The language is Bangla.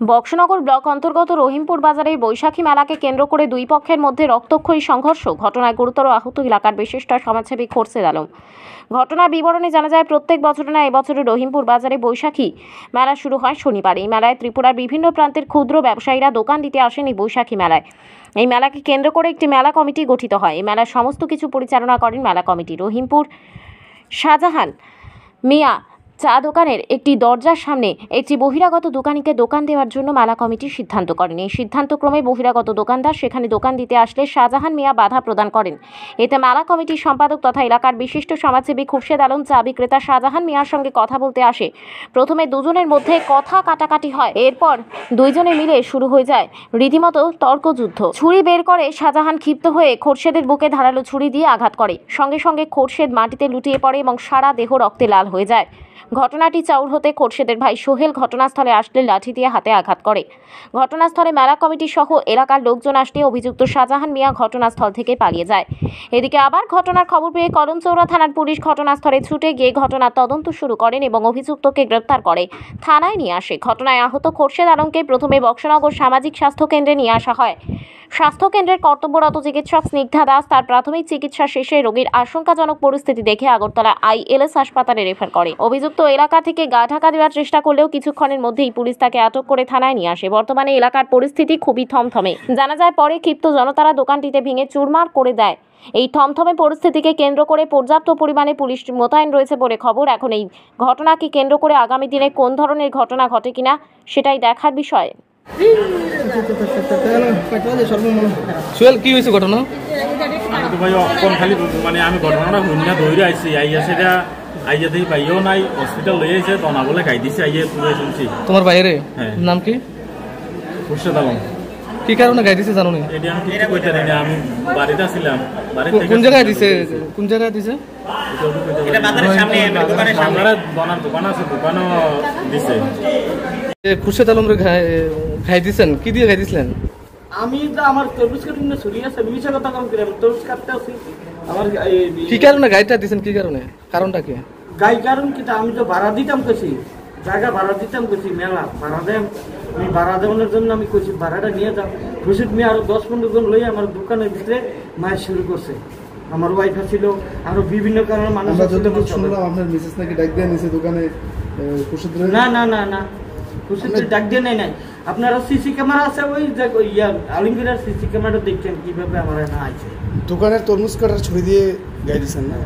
বক্সনগর ব্লক অন্তর্গত রহিমপুর বাজারের বৈশাখী মেলাকে কেন্দ্র করে দুই পক্ষের মধ্যে রক্তক্ষয়ী সংঘর্ষ। ঘটনায় গুরুতর আহত এলাকার বিশিষ্ট সমাজসেবী খোরশেদ আলম। ঘটনার বিবরণে জানা যায়, প্রত্যেক বছর না এবছরে রহিমপুর বাজারে বৈশাখী মেলা শুরু হয় শনিবার। এই মেলায় ত্রিপুরার বিভিন্ন প্রান্তের ক্ষুদ্র ব্যবসায়ীরা দোকান দিতে আসেন এই বৈশাখী মেলায়। এই মেলাকে কেন্দ্র করে একটি মেলা কমিটি গঠিত হয়। এই মেলার সমস্ত কিছু পরিচালনা করেন মেলা কমিটি। রহিমপুর শাহজাহান মিয়া চা দোকানের একটি দরজার সামনে একটি বহিরাগত দোকানিকে দোকান দেওয়ার জন্য মেলা কমিটি সিদ্ধান্ত করেন। এই সিদ্ধান্তক্রমে বহিরাগত দোকানদার সেখানে দোকান দিতে আসলে শাহজাহান মিয়া বাধা প্রদান করেন। এতে মেলা কমিটির সম্পাদক তথা এলাকার বিশিষ্ট সমাজসেবী খোরশেদ আলম চা বিক্রেতা শাহজাহান মিয়ার সঙ্গে কথা বলতে আসে। প্রথমে দুজনের মধ্যে কথা কাটাকাটি হয়। এরপর দুইজনে মিলে শুরু হয়ে যায় রীতিমতো তর্কযুদ্ধ। ছুরি বের করে শাহজাহান ক্ষিপ্ত হয়ে খোরশেদের বুকে ধারালো ছুরি দিয়ে আঘাত করে। সঙ্গে সঙ্গে খোরশেদ মাটিতে লুটিয়ে পড়ে এবং সারা দেহ রক্তে লাল হয়ে যায়। ঘটনাটি চাউর হতে খোরশেদের ভাই সোহেল ঘটনাস্থলে আসলে লাঠি দিয়ে হাতে আঘাত করে। ঘটনাস্থলে মেলা কমিটি সহ এলাকার লোকজন আসলে অভিযুক্ত শাহজাহান মিয়া ঘটনাস্থল থেকে পালিয়ে যায়। এদিকে আবার ঘটনার খবর পেয়ে কলমচৌড়া থানার পুলিশ ঘটনাস্থলে ছুটে গিয়ে ঘটনার তদন্ত শুরু করেন এবং অভিযুক্তকে গ্রেপ্তার করে থানায় নিয়ে আসে। ঘটনায় আহত খোরশেদ আলমকে প্রথমে বক্সনগর সামাজিক স্বাস্থ্য কেন্দ্রে নিয়ে আসা হয়। স্বাস্থ্যকেন্দ্রের কর্তব্যরত চিকিৎসক স্নিগ্ধা দাস তার প্রাথমিক চিকিৎসা শেষে রোগীর আশঙ্কাজনক পরিস্থিতি দেখে আগরতলা ILS হাসপাতালে রেফার করে। অভিযুক্ত এলাকা থেকে গা ঢাকা দেওয়ার চেষ্টা করলেও কিছুক্ষণের মধ্যেই পুলিশ তাকে আটক করে থানায় নিয়ে আসে। বর্তমানে এলাকার পরিস্থিতি খুবই থমথমে। জানা যায়, পরে ক্ষিপ্ত জনতারা দোকানটিতে ভেঙে চুরমার করে দেয়। এই থমথমে পরিস্থিতিকে কেন্দ্র করে পর্যাপ্ত পরিমাণে পুলিশ মোতায়েন রয়েছে বলে খবর। এখন এই ঘটনাকে কেন্দ্র করে আগামী দিনে কোন ধরনের ঘটনা ঘটে কিনা সেটাই দেখার বিষয়। সোহেল, কি হয়েছে ঘটনা? খালি মানে আমি ঘটনাটা শুনিয়া দৌড়ে আইসি, আইয়া সেটা আইয়া দেখি পাইও নাই, হসপিটাল লই আইছে, তনা বলে গাই দিছে, আইয়া পুরো শুনছি। তোমার বাইরে নাম কি? খোরশেদ আলম। কি কারণে গাই দিছে জানো না? এটা আমি কিছু কইতে নাই, আমি বাড়িতে ছিলাম। কোন জায়গায় দিছে? কোন জায়গায় দিছে? এটা বাজারের সামনে, দোকানের সামনে দোকানের দোকান আছে, দোকানও দিছে। খোরশেদ আলম রে খাই দিছেন? কি দিয়ে খাই দিছিলেন? আমি তো আমার তরমুজ কাটিং না ছুরি আছে, মিছা কথা কম করে আমি তরমুজ কাটতে আছি। আমার কি কারণে গাইটা দিছেন? কি কারণে? কারণটা কি? গাই কারণ কি, আমি তো ভাড়া দিতাম কইছি, জায়গা ভাড়া দিতাম কইছি, মেলা ভাড়া দেন, আমি ভাড়া দেওয়ানোর জন্য আমি কইছি ভাড়াটা নিয়ে যাও। খুশিদ মেয়ে আরো 10-15 জন লই আমার দোকানের ভিতরে মায়ের শুরু করছে। আমার ওয়াইফ ছিল, আরো বিভিন্ন কারণে মানুষ। শুনলাম আপনার মিসেস নাকি ডাক দিয়ে নিছে দোকানে। না না না না, খুশিদের ডাক দিয়ে নাই। আপনারা সিসি ক্যামেরা আছে, ওই আলিমগীরের সিসি ক্যামেরা দেখছেন কিভাবে আমার না আছে। দোকানের তরমুজ কাটার ছুরি দিয়ে গাই দিচ্ছেন না?